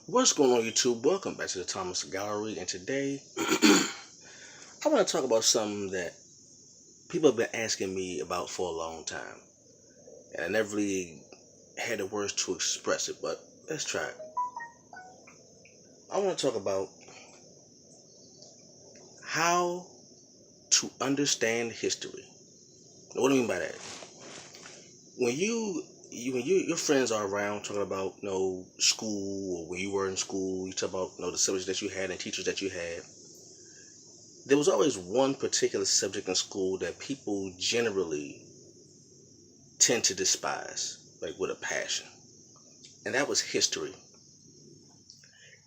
What's going on, YouTube? Welcome back to the Thomas Gallery, and today I want to talk about something that people have been asking me about for a long time, and I never really had the words to express it, but let's try it. I want to talk about how to understand history. Now, what do I mean by that? When your friends are around talking about school, or when you were in school, you talk about the subjects that you had and teachers that you had. There was always one particular subject in school that people generally tend to despise, like with a passion, and that was history.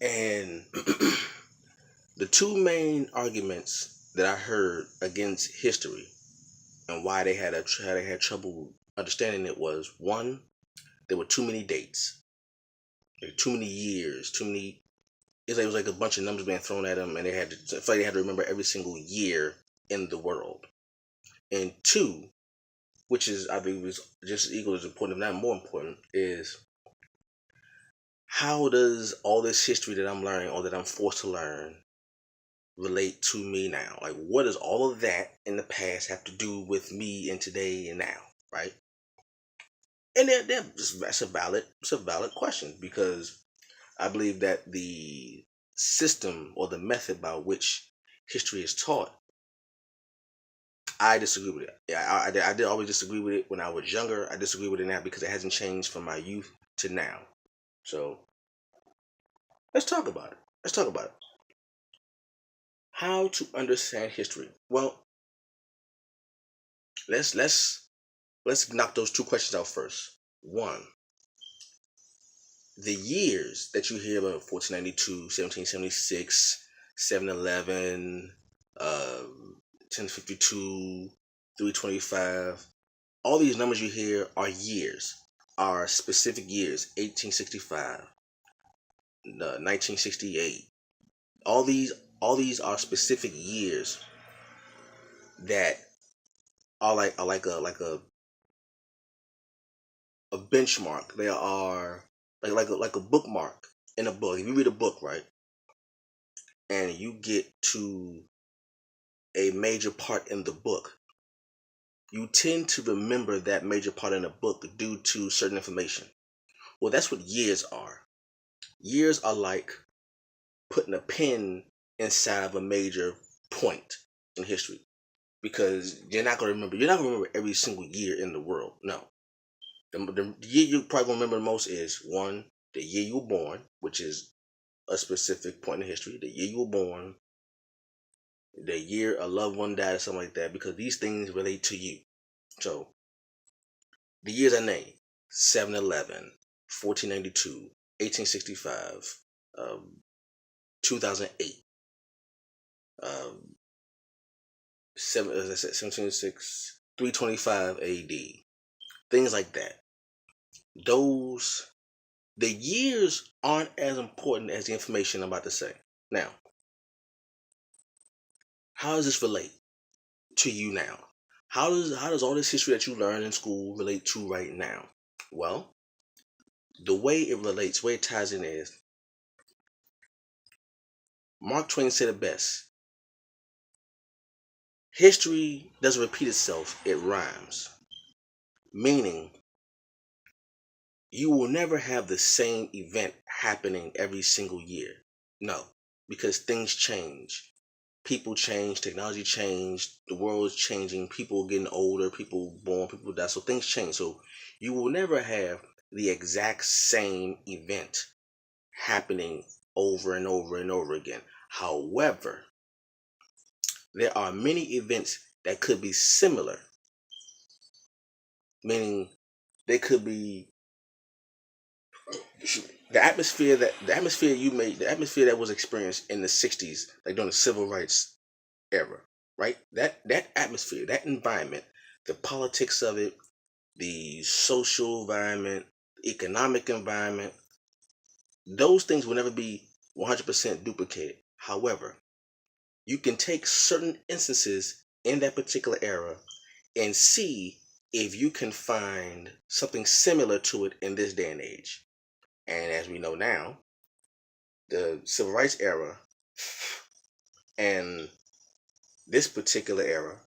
And the two main arguments that I heard against history and why they had trouble understanding it was one, there were too many dates, like too many years, too many. It was like a bunch of numbers being thrown at them, and I felt like they had to remember every single year in the world. And two, which is I believe is just as equal as important, if not more important, is how does all this history that I'm learning or that I'm forced to learn relate to me now? Like, what does all of that in the past have to do with me in today and now, right? And that's a valid question because I believe that the system or the method by which history is taught, I disagree with it. Yeah, I did always disagree with it when I was younger. I disagree with it now because it hasn't changed from my youth to now. So let's talk about it. Let's talk about it. How to understand history? Well, let's let's let's knock those two questions out first. One, the years that you hear about 1492, 1776, 711, 1052, 325, all these numbers you hear are years, are specific years. 1865, 1968. All these all these are specific years that are like a benchmark. They are like a bookmark in a book. If you read a book, right, and you get to a major part in the book, you tend to remember that major part in the book due to certain information. Well, that's what years are. Years are like putting a pin inside of a major point in history because you're not gonna remember every single year in the world. No. The year you probably gonna remember the most is one, the year you were born, which is a specific point in history, the year you were born, the year a loved one died, or something like that, because these things relate to you. So the years I named: 7/11, 1492, 1865, 2008, um, 1706, 325 AD, things like that. Those the years aren't as important as the information I'm about to say. Now, how does this relate to you now? How does all this history that you learned in school relate to right now? Well, the way it relates, the way it ties in is Mark Twain said it best. History doesn't repeat itself, it rhymes. Meaning you will never have the same event happening every single year. No, because things change. People change, technology changed, the world is changing, people are getting older, people born, people die, so things change. So you will never have the exact same event happening over and over and over again. However, there are many events that could be similar, meaning they could be the atmosphere that was experienced in the 60s, like during the civil rights era, right? That atmosphere, that environment, the politics of it, the social environment, economic environment, those things will never be 100% duplicated. However, you can take certain instances in that particular era and see if you can find something similar to it in this day and age. And as we know now, the civil rights era and this particular era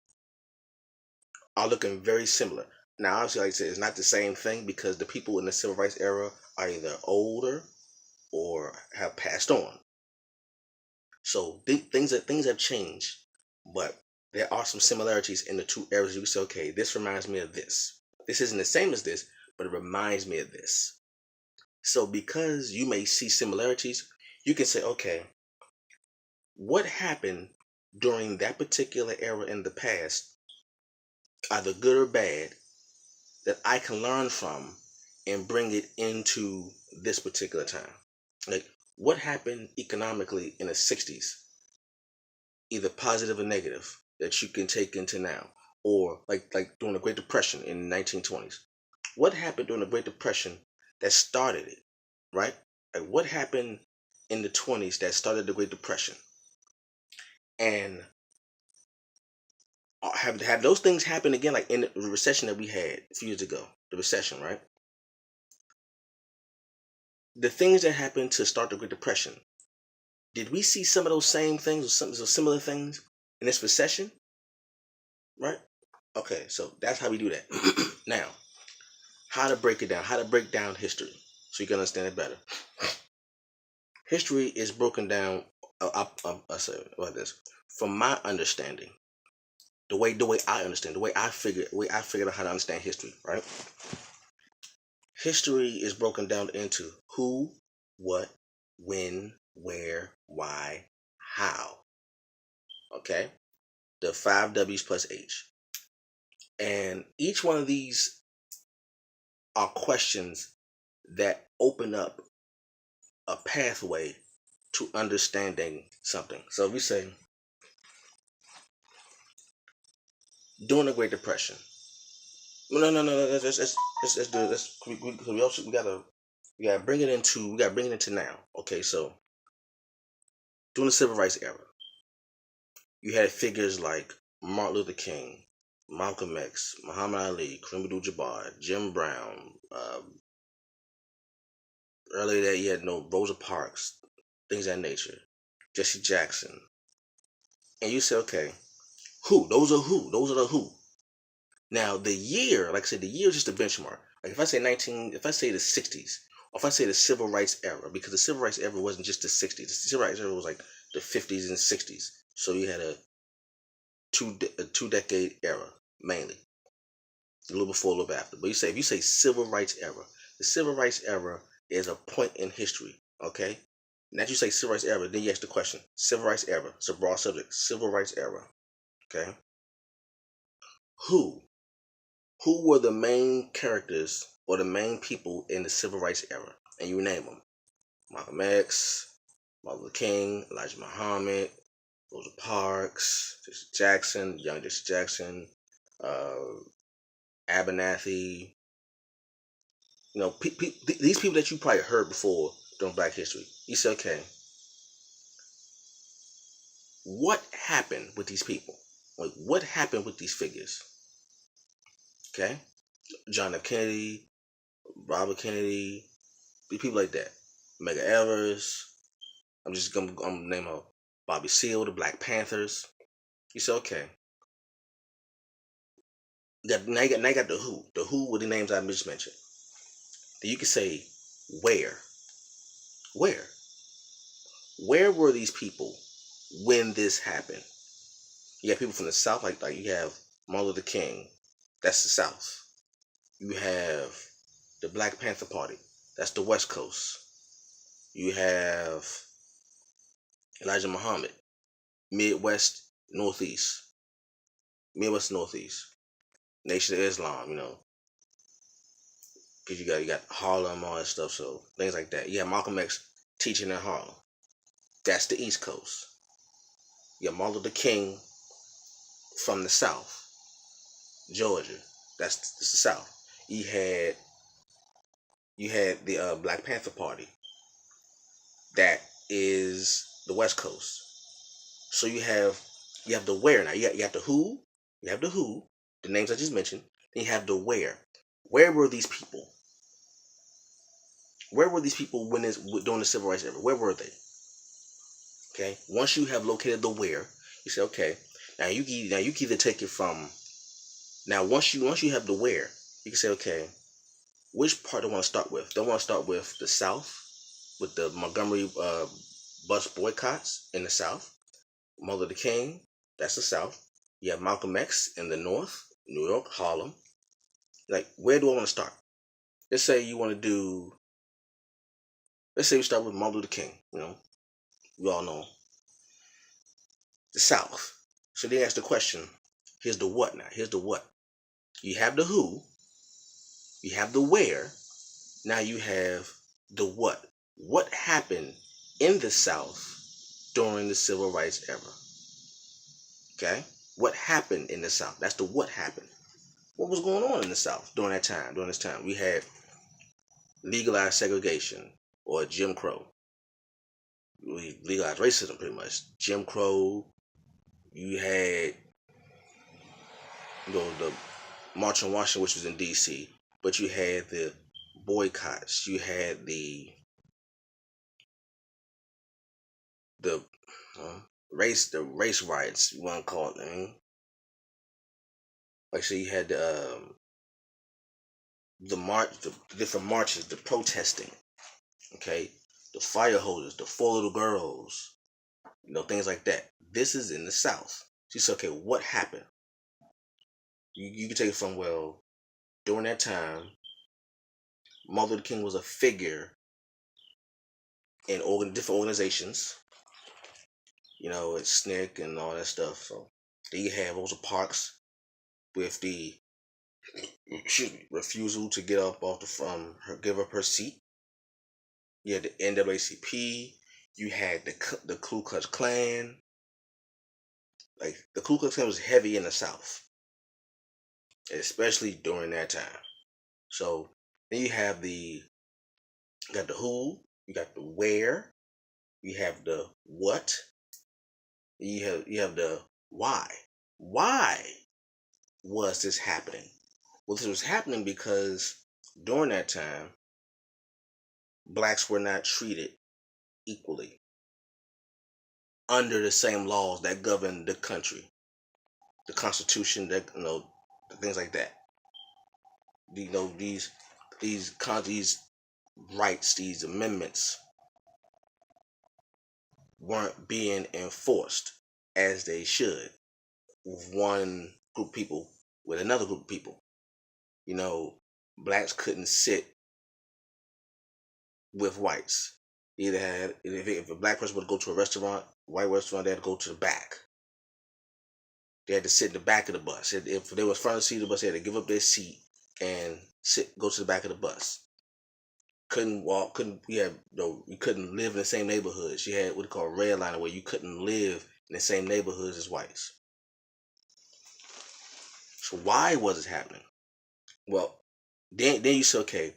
are looking very similar. Now, obviously, like I said, it's not the same thing because the people in the civil rights era are either older or have passed on. So things have changed, but there are some similarities in the two eras. You can say, okay, this reminds me of this. This isn't the same as this, but it reminds me of this. So because you may see similarities, you can say, okay, what happened during that particular era in the past, either good or bad, that I can learn from and bring it into this particular time. Like what happened economically in the 60s, either positive or negative, that you can take into now. Or like during the Great Depression in the 1920s. What happened during the Great Depression that started it, right? Like what happened in the 20s that started the Great Depression? And have those things happen again, like in the recession that we had a few years ago, the recession, right? The things that happened to start the Great Depression, did we see some of those same things or some similar things in this recession? Right? Okay, so that's how we do that. Now, how to break it down, how to break down history so you can understand it better. History is broken down, I say about this, from my understanding, the way I understand, the way I figured out how to understand history, right? History is broken down into who, what, when, where, why, how. Okay? The 5 W's plus H. And each one of these are questions that open up a pathway to understanding something. So if we say during the Great Depression, no, let's do it. We gotta bring it into now. Okay, so during the Civil Rights era, you had figures like Martin Luther King, Malcolm X, Muhammad Ali, Kareem Abdul-Jabbar, Jim Brown. Earlier that you had Rosa Parks, things of that nature, Jesse Jackson, and you say, okay, who? Those are who? Those are the who. Now the year, like I said, the year is just a benchmark. Like if I say if I say the 60s, or if I say the Civil Rights era, because the Civil Rights era wasn't just the 60s. The Civil Rights era was like the 50s and 60s. So you had a two-decade era mainly, a little before, a little after. But if you say Civil Rights era, the Civil Rights era is a point in history. Okay. Now that you say Civil Rights era, then you ask the question: Civil Rights era. It's a broad subject. Civil Rights era. Okay. Who? Who were the main characters or the main people in the Civil Rights era? And you name them: Malcolm X, Martin Luther King, Elijah Muhammad, Rosa Parks, Jesse Jackson, young Jesse Jackson, uh, Abernathy. These people that you probably heard before during Black History. You say, okay, what happened with these people? Like, what happened with these figures? Okay, John F. Kennedy, Robert Kennedy, people like that. Medgar Evers. I'm name her Bobby Seale, the Black Panthers. You say, okay. Now you got the who. The who were the names I just mentioned. Then you can say where. Where? Where were these people when this happened? You have people from the South, like you have Martin Luther King. That's the South. You have the Black Panther Party. That's the West Coast. You have Elijah Muhammad, Midwest, Northeast. Midwest, Northeast. Nation of Islam, because you got Harlem, all that stuff, so things like that. You have Malcolm X teaching in Harlem. That's the East Coast. You have Martin Luther King from the South, Georgia. That's the South. You had the Black Panther Party. That is the West Coast. So you have the where now. You have the who. You have the who, the names I just mentioned. Then you have the where. Where were these people? Where were these people when during the civil rights era? Where were they? Okay. Once you have located the where, you say, okay, now you can either take it from now once you have the where, you can say, okay, which part do I want to start with? Do I want to start with the South, with the Montgomery bus boycotts in the South? Martin Luther King, that's the South. You have Malcolm X in the North, New York, Harlem. Like, where do I want to start? Let's say you want to do. Let's say we start with Martin Luther King. We all know the South. So they ask the question. Here's the what now. Here's the what. You have the who. You have the where. Now you have the what. What happened in the South during the Civil Rights era? Okay? What happened in the South? That's the what happened. What was going on in the South during that time? During this time, we had legalized segregation or Jim Crow. We legalized racism pretty much. Jim Crow. You had the March on Washington, which was in D.C., but you had the boycotts. You had the race riots. You want to call it? Like, so you had the march, the different marches, the protesting. Okay, the fire hoses, the four little girls, things like that. This is in the South. She said, okay, what happened? You can take it from, well, during that time, Martin Luther King was a figure in different organizations, it's SNCC and all that stuff. So then you have Rosa Parks with the refusal to get up off give up her seat. You had the NAACP. You had the Ku Klux Klan. Like, the Ku Klux Klan was heavy in the South, especially during that time. So then you got the who, you got the where, you have the what, you have the why. Why was this happening? Well, this was happening because during that time, blacks were not treated equally under the same laws that govern the country, the Constitution, things like that. These rights, these amendments weren't being enforced as they should with one group of people with another group of people. Blacks couldn't sit with whites. Either had if a black person would go to a restaurant, white restaurant, they had to go to the back. They had to sit in the back of the bus. If they was front of the seat of the bus, they had to give up their seat and go to the back of the bus. Couldn't walk, you couldn't live in the same neighborhoods. You had what they call redlining, where you couldn't live in the same neighborhoods as whites. So why was it happening? Well, then you say, okay,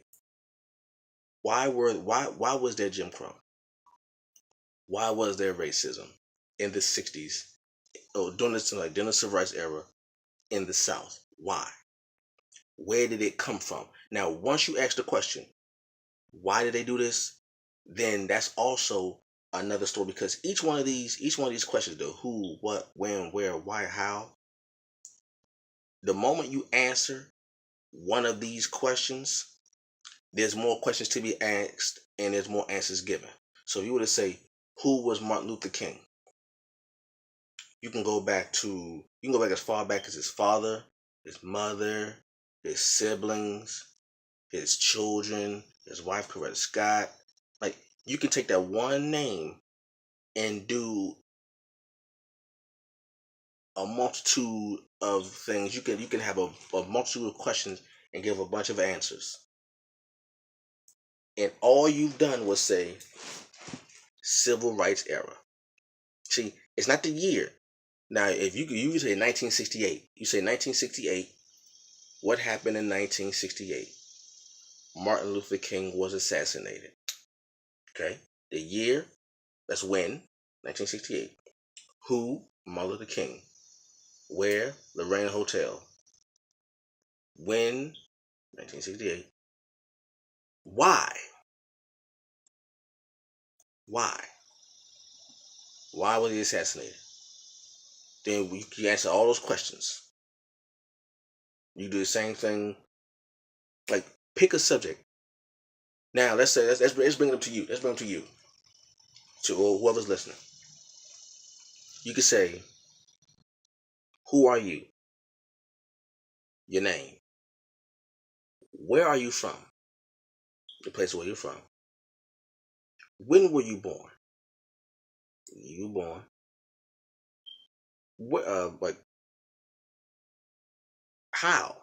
why was there Jim Crow? Why was there racism in the 60s? During the civil rights era in the South? Why? Where did it come from? Now, once you ask the question, why did they do this? Then that's also another story, because each one of these questions, the who, what, when, where, why, how, the moment you answer one of these questions, there's more questions to be asked and there's more answers given. So if you were to say, who was Martin Luther King? You can go back as far back as his father, his mother, his siblings, his children, his wife Coretta Scott. Like, you can take that one name and do a multitude of things. You can have a multitude of questions and give a bunch of answers. And all you've done was say civil rights era. See, it's not the year. Now, if you say 1968, you say 1968, what happened in 1968? Martin Luther King was assassinated. Okay? The year, that's when, 1968. Who? Martin Luther King. Where? Lorraine Hotel. When? 1968. Why? Why? Why was he assassinated? Then you answer all those questions. You do the same thing. Like, pick a subject. Now let's say let's bring it up to you. Let's bring it to you. To whoever's listening. You could say, who are you? Your name. Where are you from? The place where you're from. When were you born? You were born. What? Like, how?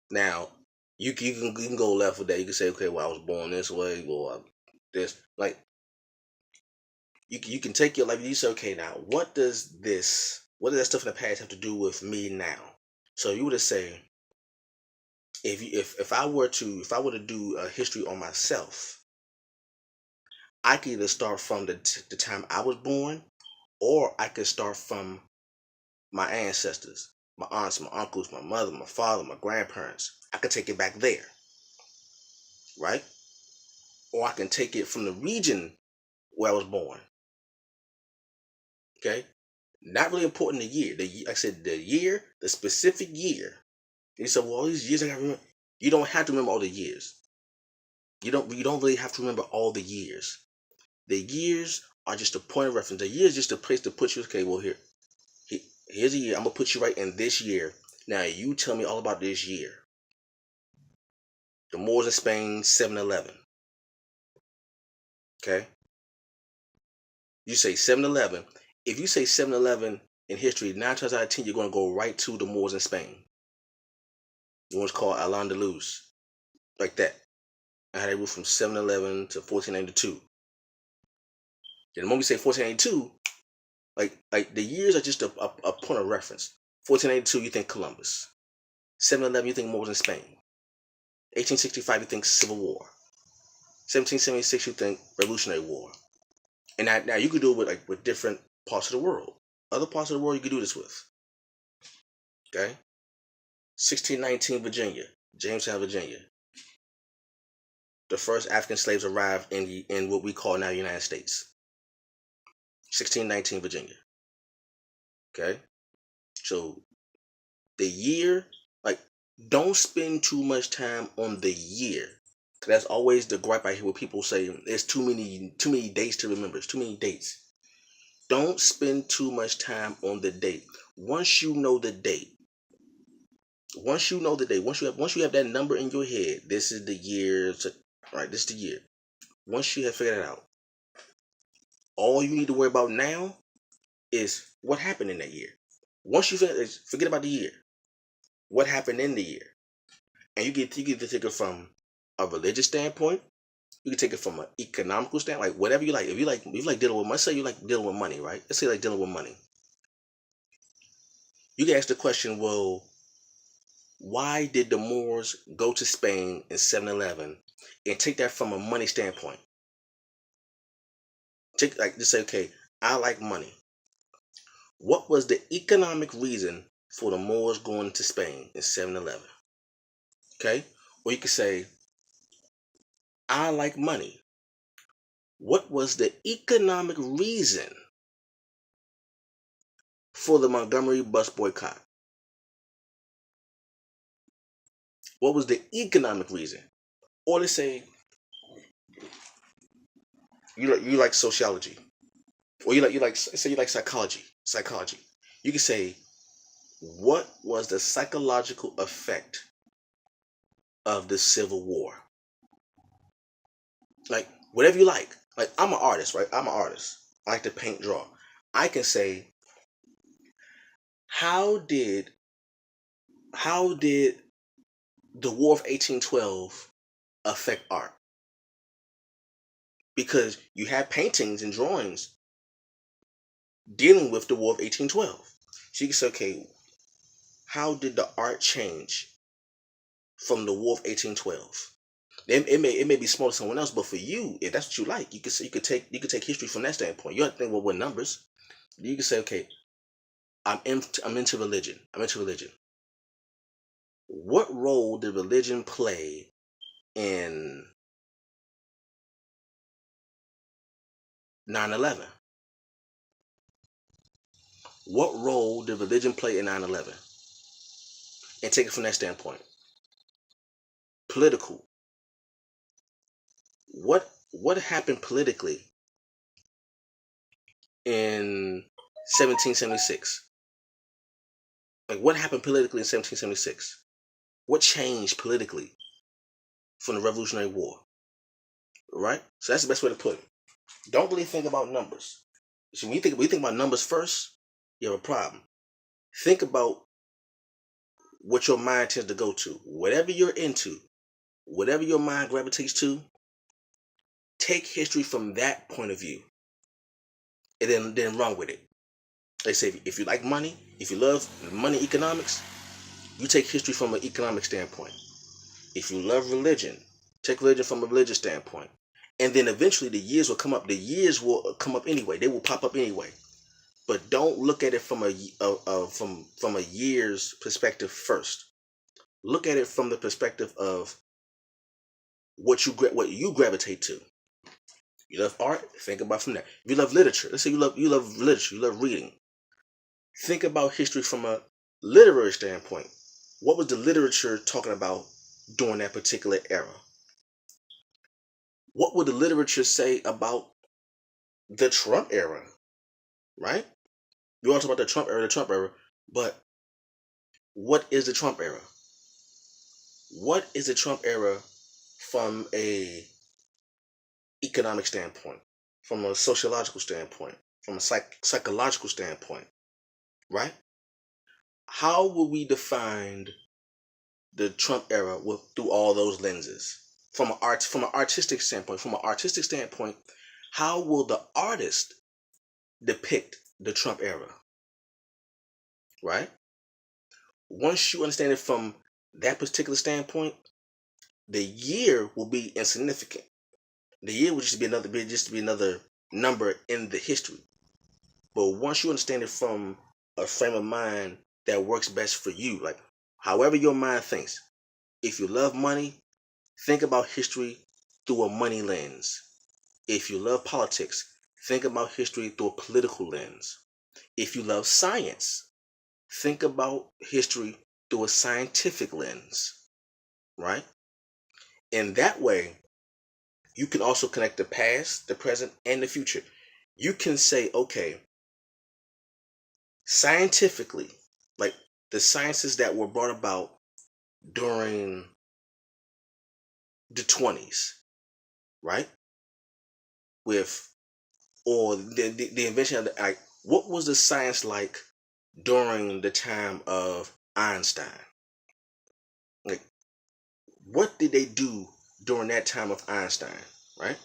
Now, you can go left with that. You can say, okay, well, I was born this way, or this. Like, you can take your life. You say, okay, now what does that stuff in the past have to do with me now? So you would say, if I were to do a history on myself, I could either start from the time I was born, or I could start from my ancestors, my aunts, my uncles, my mother, my father, my grandparents. I could take it back there, right? Or I can take it from the region where I was born. Okay, not really important the year. Like I said, the specific year. And you said, well, all these years I gotta remember. You don't have to remember all the years. You don't really have to remember all the years. The years are just a point of reference. The year is just a place to put you. Okay, well here's a year. I'm gonna put you right in this year. Now you tell me all about this year. The Moors in Spain, 711. Okay, you say 711. If you say 711 in history, 9 times out of 10, you're gonna go right to the Moors in Spain. The one's called Al-Andalus, like that. And how they ruled from 711 to 1492. And the moment we say 1492, like the years are just a point of reference. 1492, you think Columbus. 711, you think Moors in Spain. 1865, you think Civil War. 1776, you think Revolutionary War. And now you could do it with different parts of the world. Other parts of the world you could do this with. Okay? 1619, Virginia, Jamestown, Virginia. The first African slaves arrived in what we call now the United States. 1619, Virginia. Okay? So the year, like, don't spend too much time on the year. Cause that's always the gripe I hear where people say there's too many dates to remember. It's too many dates. Don't spend too much time on the date. Once you know the date, once you have that number in your head, this is the year. Right, this is the year. Once you have figured it out, all you need to worry about now is what happened in that year. Once you forget about the year, what happened in the year, and you get to take it from a religious standpoint. You can take it from an economical standpoint, like whatever you like. If you like dealing with money, say you like dealing with money, right? Let's say you like dealing with money. You can ask the question, well, why did the Moors go to Spain in 711, and take that from a money standpoint? Just say, okay, I like money. What was the economic reason for the Moors going to Spain in 711? Okay, or you could say, I like money. What was the economic reason for the Montgomery bus boycott? What was the economic reason? Or let's say you like sociology, or you like psychology. You can say, what was the psychological effect of the Civil War? Like, whatever you like. Like, I'm an artist, right? I'm an artist. I like to paint, draw. I can say, how did the War of 1812 affect art? Because you have paintings and drawings dealing with the War of 1812. So you can say, okay, how did the art change from the War of 1812? It may be small to someone else, but for you, if that's what you like, you could take history from that standpoint. You don't have to think, well, what numbers? You can say, okay, I'm into religion. What role did religion play in 9/11. What role did religion play in 9/11? And take it from that standpoint. Political. What happened politically in 1776? Like, what happened politically in 1776? What changed politically from the Revolutionary War? Right? So that's the best way to put it. Don't really think about numbers. So when you think about numbers first, you have a problem. Think about what your mind tends to go to. Whatever you're into, whatever your mind gravitates to, take history from that point of view. And then run with it. They say if you like money, if you love money economics, you take history from an economic standpoint. If you love religion, take religion from a religious standpoint. And then eventually the years will come up. The years will come up anyway. They will pop up anyway. But don't look at it from a year's perspective first. Look at it from the perspective of what you gravitate to. You love art, think about from that. If you love literature, let's say you love literature, you love reading. Think about history from a literary standpoint. What was the literature talking about during that particular era? What would the literature say about the Trump era? Right? We all talk about the Trump era, but what is the Trump era? What is the Trump era from a economic standpoint, from a sociological standpoint, from a psychological standpoint, right? How will we define the Trump era through all those lenses? From an artistic standpoint, how will the artist depict the Trump era? Right? Once you understand it from that particular standpoint, the year will be insignificant. The year will just be another number in the history. But once you understand it from a frame of mind that works best for you, like however your mind thinks. If you love money, think about history through a money lens. If you love politics, think about history through a political lens. If you love science, think about history through a scientific lens, right? In that way, you can also connect the past, the present, and the future. You can say, okay, scientifically, like the sciences that were brought about during the 20s, right? Or the invention of what was the science like during the time of Einstein? Like, what did they do during that time of Einstein, right?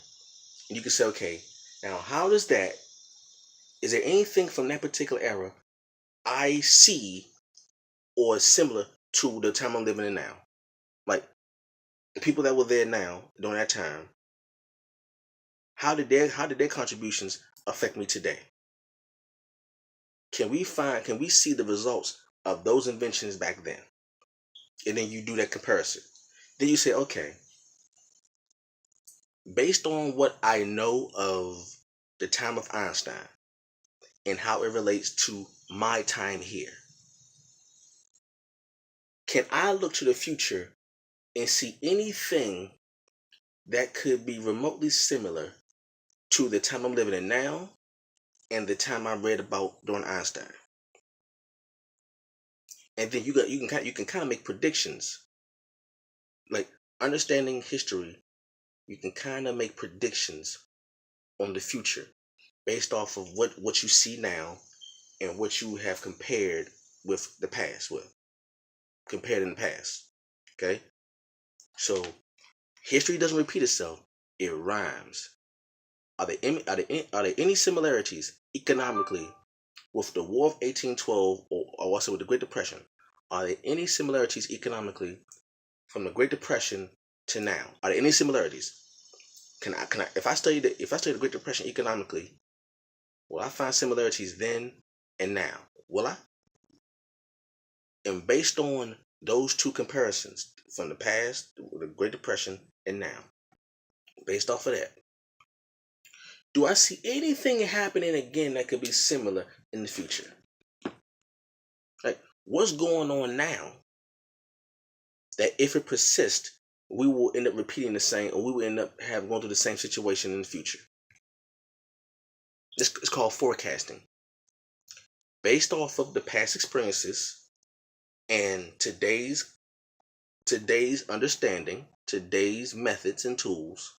And you can say, okay, now is there anything from that particular era I see or similar to the time I'm living in now? Like, the people that were there now during that time, how did their contributions affect me today? Can we see the results of those inventions back then? And then you do that comparison. Then you say, okay, based on what I know of the time of Einstein and how it relates to my time here, can I look to the future and see anything that could be remotely similar to the time I'm living in now and the time I read about during Einstein? And then you can kind of make predictions. Like, understanding history, you can kind of make predictions on the future based off of what you see now and what you have compared with the past compared in the past. Okay? So history doesn't repeat itself, it rhymes. Are there any similarities economically with the War of 1812 or also with the Great Depression? Are there any similarities economically from the Great Depression to now? Are there any similarities? Can I if I study the Great Depression economically, will I find similarities then and now? Will I? And based on those two comparisons from the past, the Great Depression, and now, based off of that, Do I see anything happening again that could be similar in the future? Like, what's going on now that if it persists, we will end up repeating the same, or we will end up going through the same situation in the future? This is called forecasting. Based off of the past experiences and today's understanding, today's methods and tools,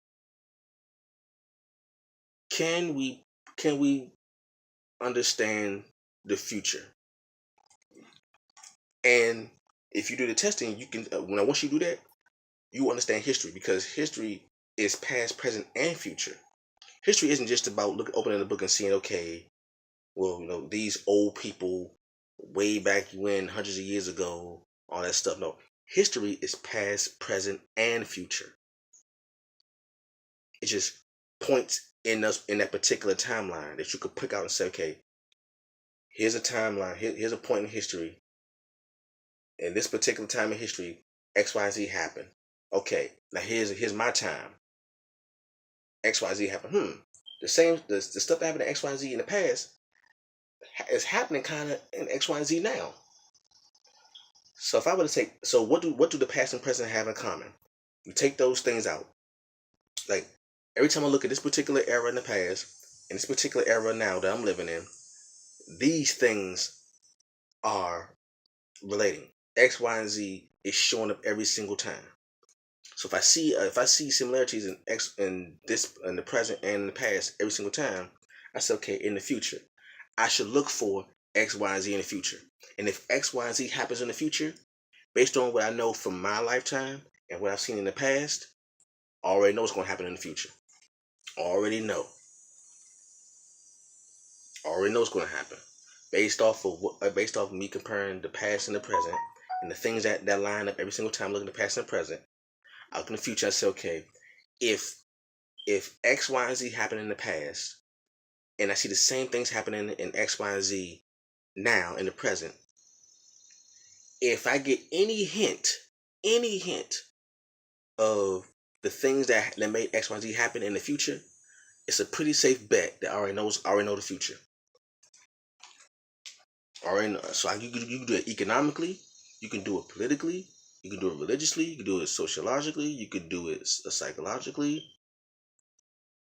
can we understand the future? And if you do the testing, you can once you do that, you understand history, because history is past, present, and future. History isn't just about opening the book and seeing, okay, well, these old people way back when, hundreds of years ago, all that stuff. No, history is past, present, and future. It just points in that particular timeline that you could pick out and say, okay, here's a timeline, here's a point in history. In this particular time in history, X, Y, Z happened. Okay, now here's my time. X, Y, Z happened. The stuff that happened to X, Y, Z in the past is happening kind of in X, Y, Z now. So if I were to take, so what do the past and present have in common? You take those things out. Like, every time I look at this particular era in the past and this particular era now that I'm living in, these things are relating. X, Y, and Z is showing up every single time. So if I see similarities in the present and in the past every single time, I say, okay, in the future, I should look for X, Y, and Z in the future. And if X, Y, and Z happens in the future, based on what I know from my lifetime and what I've seen in the past, I already know what's going to happen in the future. Already know what's going to happen, based off of me comparing the past and the present, and the things that line up every single time. Looking at the past and the present, I look in the future. I say, okay, if X, Y, and Z happened in the past, and I see the same things happening in X, Y, and Z now in the present, if I get any hint of the things that made X, Y, and Z happen in the future, it's a pretty safe bet that I already know the future. Already know. So you can do it economically, you can do it politically, you can do it religiously, you can do it sociologically, you could do it psychologically,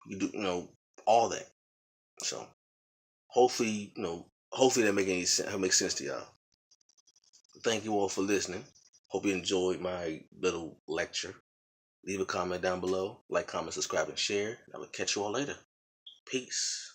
you do all that. So hopefully that makes sense to y'all. Thank you all for listening. Hope you enjoyed my little lecture. Leave a comment down below, like, comment, subscribe, and share. I will catch you all later. Peace.